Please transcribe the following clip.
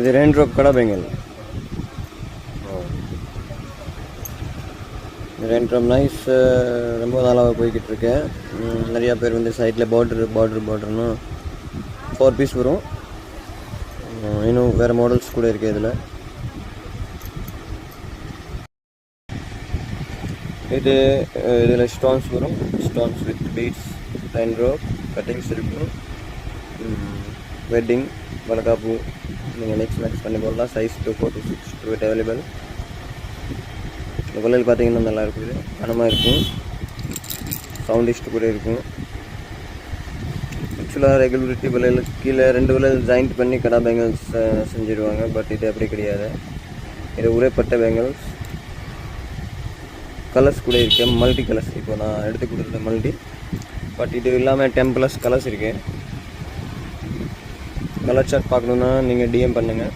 இது rain drop கடை Bengal. Rain drop nice. ரொம்ப நாளாக போய்கிட்டு இருக்கேன். நிறையா பேர் வந்து சைட்டில் பார்டர்னு 4 பீஸ் வரும். இன்னும் வேறு மாடல்ஸ் கூட இருக்குது இதில். இதில் ஸ்டோன்ஸ் வரும். Stones with beads, rain drop cuttings இருக்கும். வெட்டிங் வளகாப்பு நீங்கள் மேக்ஸ் பண்ணி போடலாம். Size 2 to 6 to 8 available. இந்த வளையல் பார்த்தீங்கன்னா நல்லா இருக்குது, கனமாக இருக்கும், சவுண்டிஸ்ட் கூட இருக்கும். ஆக்சுவலாக ரெகுலரிட்டி வளையல் கீழே 2 வளையல் ஜாயிண்ட் பண்ணி கடா பேங்கிள்ஸ் செஞ்சுருவாங்க. பட் இது அப்படி கிடையாது. இது உரைப்பட்ட பேங்கிள்ஸ். கலர்ஸ் கூட இருக்குது, மல்டி கலர்ஸ். இப்போ நான் எடுத்து கொடுத்தது மல்டி. பட் இது இல்லாமல் 10+ கலர்ஸ் இருக்குது. கலர் சார்ட் பார்க்கணுன்னா நீங்கள் டிஎம் பண்ணுங்கள்.